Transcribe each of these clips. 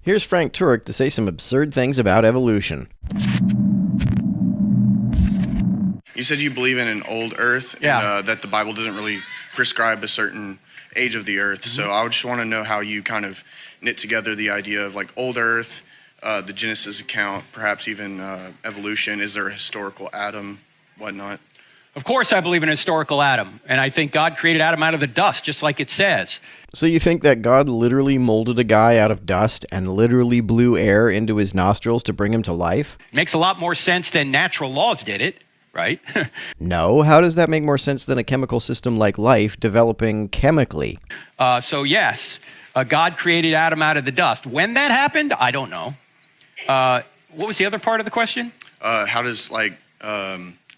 Here's Frank Turek to say some absurd things about evolution. You said you believe in an old Earth, Yeah. and that the Bible doesn't really prescribe a certain age of the Earth. So I would just want to know how you kind of knit together the idea of like old Earth, the Genesis account, perhaps even evolution. Is there a historical Adam, whatnot? Of course I believe in a historical Adam, and I think God created Adam out of the dust, just like it says. So you think that God literally molded a guy out of dust and literally blew air into his nostrils to bring him to life? Makes a lot more sense than natural laws did it, right? No, how does that make more sense than a chemical system like life developing chemically? So yes, God created Adam out of the dust. When that happened, I don't know. What was the other part of the question? How does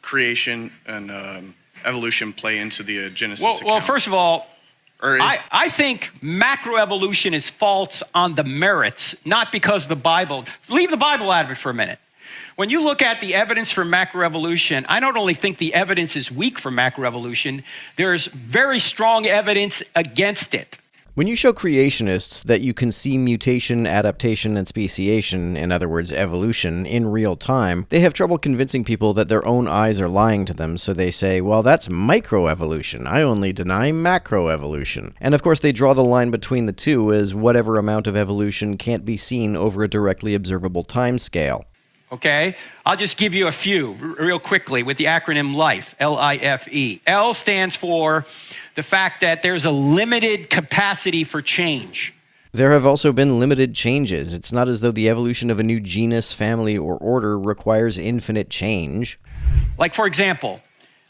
creation and evolution play into the Genesis account? Well, first of all, Or is- I think macroevolution is false on the merits, not because the Bible. Leave the Bible out of it for a minute. When you look at the evidence for macroevolution, I not only think the evidence is weak for macroevolution, there's very strong evidence against it. When you show creationists that you can see mutation, adaptation, and speciation, in other words, evolution, in real time, they have trouble convincing people that their own eyes are lying to them, so they say, well, that's microevolution. I only deny macroevolution. And of course, they draw the line between the two as whatever amount of evolution can't be seen over a directly observable timescale. Okay? I'll just give you a few real quickly with the acronym LIFE, L-I-F-E. L stands for the fact that there's a limited capacity for change. There have also been limited changes. It's not as though the evolution of a new genus, family, or order requires infinite change. Like, for example,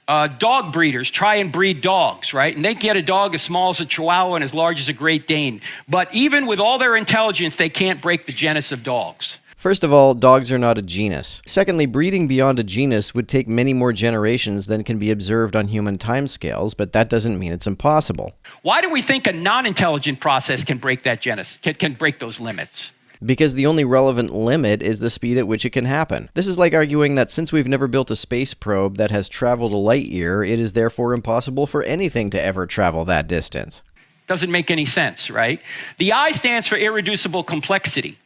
dog breeders try and breed dogs, right? And they get a dog as small as a Chihuahua and as large as a Great Dane. But even with all their intelligence, they can't break the genus of dogs. First of all, dogs are not a genus. Secondly, breeding beyond a genus would take many more generations than can be observed on human timescales, but that doesn't mean it's impossible. Why do we think a non-intelligent process can break that genus, can break those limits? Because the only relevant limit is the speed at which it can happen. This is like arguing that since we've never built a space probe that has traveled a light year, it is therefore impossible for anything to ever travel that distance. Doesn't make any sense, right? The I stands for irreducible complexity.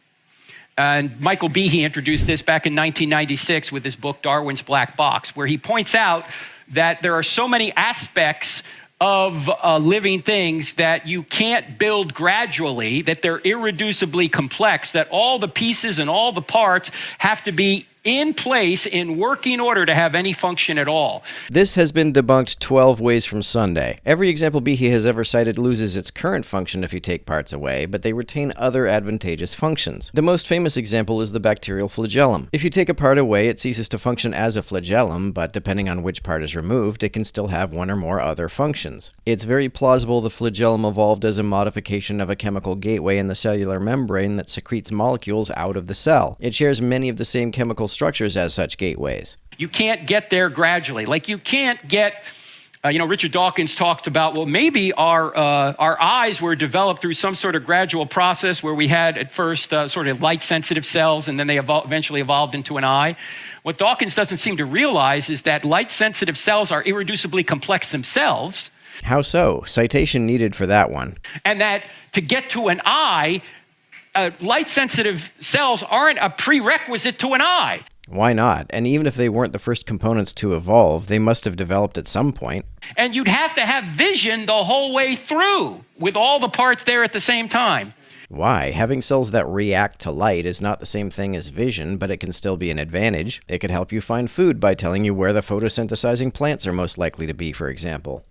And Michael Behe introduced this back in 1996 with his book, Darwin's Black Box, where he points out that there are so many aspects of living things that you can't build gradually, that they're irreducibly complex, that all the pieces and all the parts have to be in place in working order to have any function at all. This has been debunked 12 ways from Sunday. Every example Behe has ever cited loses its current function if you take parts away, but they retain other advantageous functions. The most famous example is the bacterial flagellum. If you take a part away, it ceases to function as a flagellum, but depending on which part is removed, it can still have one or more other functions. It's very plausible the flagellum evolved as a modification of a chemical gateway in the cellular membrane that secretes molecules out of the cell. It shares many of the same chemical structures as such gateways. You can't get there gradually. Like you can't get, Richard Dawkins talked about, well, maybe our eyes were developed through some sort of gradual process where we had at first sort of light-sensitive cells and then they eventually evolved into an eye. What Dawkins doesn't seem to realize is that light-sensitive cells are irreducibly complex themselves. How so? Citation needed for that one. And that to get to an eye, light-sensitive cells aren't a prerequisite to an eye. Why not? And even if they weren't the first components to evolve, they must have developed at some point. And you'd have to have vision the whole way through with all the parts there at the same time. Why? Having cells that react to light is not the same thing as vision, but it can still be an advantage. It could help you find food by telling you where the photosynthesizing plants are most likely to be, for example.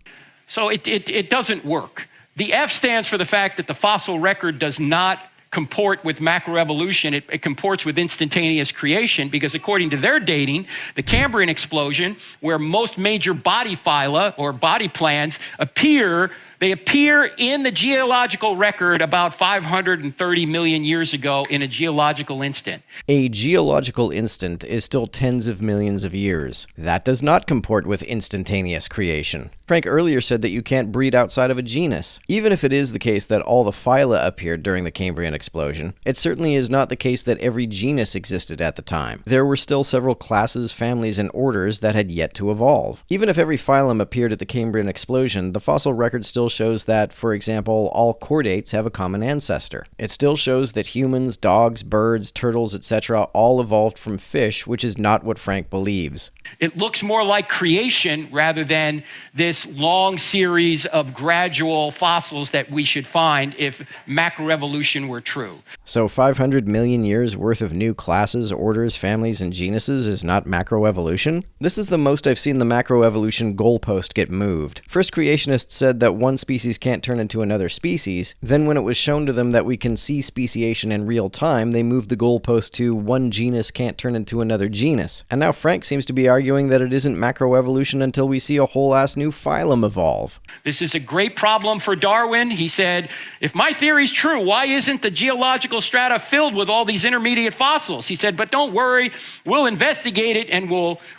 So it doesn't work. The F stands for the fact that the fossil record does not comport with macroevolution. It comports with instantaneous creation because according to their dating, the Cambrian explosion, where most major body phyla or body plans appear in the geological record about 530 million years ago in a geological instant. A geological instant is still tens of millions of years. That does not comport with instantaneous creation. Frank earlier said that you can't breed outside of a genus. Even if it is the case that all the phyla appeared during the Cambrian explosion, it certainly is not the case that every genus existed at the time. There were still several classes, families, and orders that had yet to evolve. Even if every phylum appeared at the Cambrian explosion, the fossil record still shows that, for example, all chordates have a common ancestor. It still shows that humans, dogs, birds, turtles, etc. all evolved from fish, which is not what Frank believes. It looks more like creation rather than this long series of gradual fossils that we should find if macroevolution were true. So 500 million years worth of new classes, orders, families, and genuses is not macroevolution? This is the most I've seen the macroevolution goalpost get moved. First, creationists said that one species can't turn into another species. Then when it was shown to them that we can see speciation in real time, they moved the goalpost to one genus can't turn into another genus. And now Frank seems to be arguing that it isn't macroevolution until we see a whole-ass new phylum evolve. This is a great problem for Darwin. He said, if my theory's true, why isn't the geological strata filled with all these intermediate fossils? He said, but don't worry, we'll investigate it and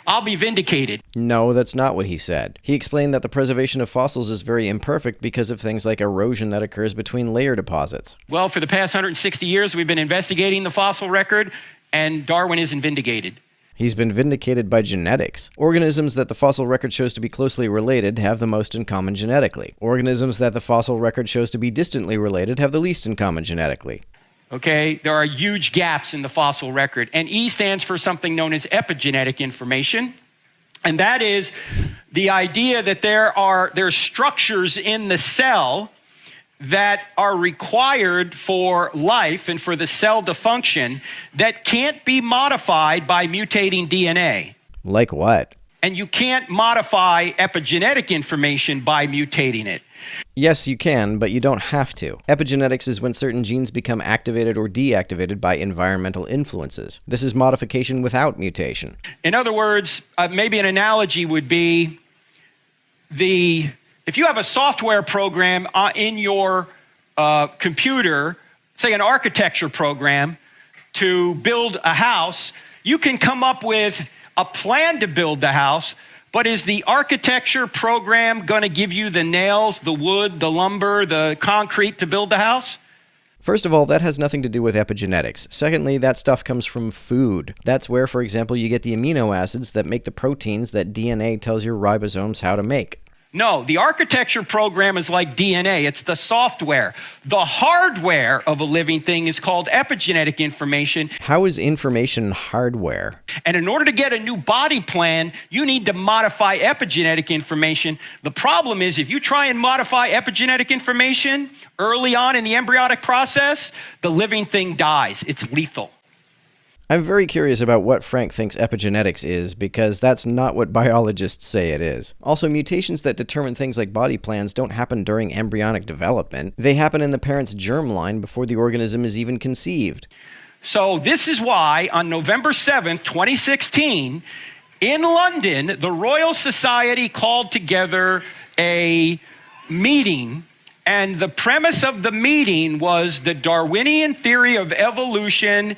I'll be vindicated. No, that's not what he said. He explained that the preservation of fossils is very imperfect because of things like erosion that occurs between layer deposits. Well, for the past 160 years, we've been investigating the fossil record, and Darwin isn't vindicated. He's been vindicated by genetics. Organisms that the fossil record shows to be closely related have the most in common genetically. Organisms that the fossil record shows to be distantly related have the least in common genetically. Okay, there are huge gaps in the fossil record, and E stands for something known as epigenetic information, and that is the idea that there's structures in the cell that are required for life and for the cell to function that can't be modified by mutating DNA. Like what? And you can't modify epigenetic information by mutating it. Yes, you can, but you don't have to. Epigenetics is when certain genes become activated or deactivated by environmental influences. This is modification without mutation. In other words, maybe an analogy would be if you have a software program in your computer, say an architecture program, to build a house, you can come up with a plan to build the house, but is the architecture program going to give you the nails, the wood, the lumber, the concrete to build the house? First of all, that has nothing to do with epigenetics. Secondly, that stuff comes from food. That's where, for example, you get the amino acids that make the proteins that DNA tells your ribosomes how to make. No, the architecture program is like DNA. It's the software. The hardware of a living thing is called epigenetic information. How is information hardware? And in order to get a new body plan, you need to modify epigenetic information. The problem is if you try and modify epigenetic information early on in the embryonic process, the living thing dies. It's lethal. I'm very curious about what Frank thinks epigenetics is, because that's not what biologists say it is. Also, mutations that determine things like body plans don't happen during embryonic development. They happen in the parent's germline before the organism is even conceived. So this is why on November 7th, 2016, in London, the Royal Society called together a meeting, and the premise of the meeting was the Darwinian theory of evolution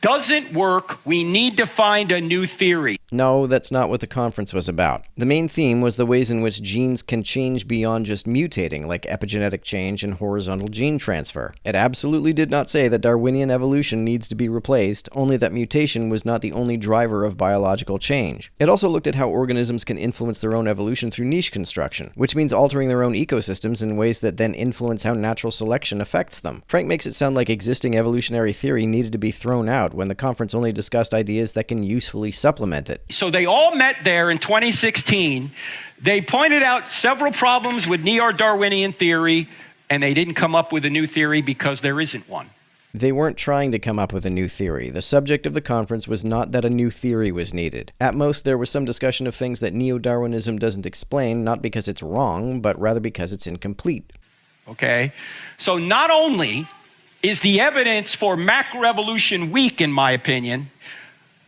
doesn't work. We need to find a new theory. No, that's not what the conference was about. The main theme was the ways in which genes can change beyond just mutating, like epigenetic change and horizontal gene transfer. It absolutely did not say that Darwinian evolution needs to be replaced, only that mutation was not the only driver of biological change. It also looked at how organisms can influence their own evolution through niche construction, which means altering their own ecosystems in ways that then influence how natural selection affects them. Frank makes it sound like existing evolutionary theory needed to be thrown out when the conference only discussed ideas that can usefully supplement it. So they all met there in 2016. They pointed out several problems with neo-Darwinian theory, and they didn't come up with a new theory because there isn't one. They weren't trying to come up with a new theory. The subject of the conference was not that a new theory was needed. At most, there was some discussion of things that neo-Darwinism doesn't explain, not because it's wrong, but rather because it's incomplete. Okay? So not only is the evidence for macroevolution weak, in my opinion,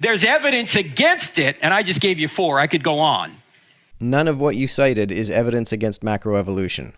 there's evidence against it, and I just gave you 4. I could go on. None of what you cited is evidence against macroevolution.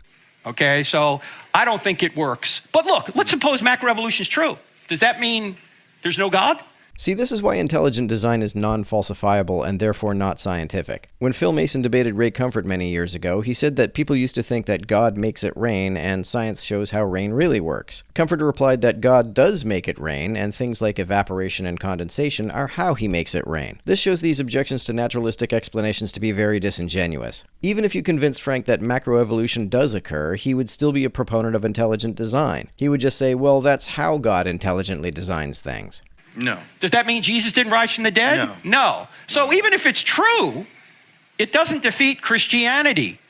Okay, so I don't think it works. But look, let's suppose macroevolution is true. Does that mean there's no God? See, this is why intelligent design is non-falsifiable and therefore not scientific. When Phil Mason debated Ray Comfort many years ago, he said that people used to think that God makes it rain and science shows how rain really works. Comfort replied that God does make it rain, and things like evaporation and condensation are how he makes it rain. This shows these objections to naturalistic explanations to be very disingenuous. Even if you convinced Frank that macroevolution does occur, he would still be a proponent of intelligent design. He would just say, well, that's how God intelligently designs things. No. Does that mean Jesus didn't rise from the dead? No. No. So even if it's true, it doesn't defeat Christianity.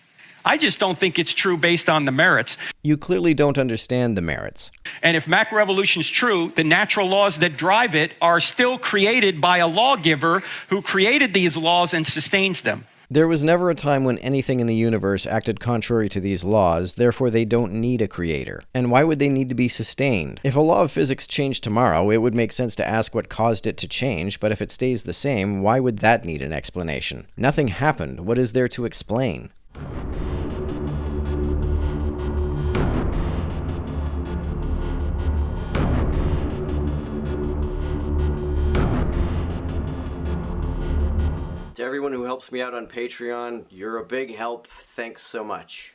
I just don't think it's true based on the merits. You clearly don't understand the merits. And if macroevolution is true, the natural laws that drive it are still created by a lawgiver who created these laws and sustains them. There was never a time when anything in the universe acted contrary to these laws, therefore they don't need a creator. And why would they need to be sustained? If a law of physics changed tomorrow, it would make sense to ask what caused it to change, but if it stays the same, why would that need an explanation? Nothing happened. What is there to explain? To everyone who helps me out on Patreon, you're a big help. Thanks so much.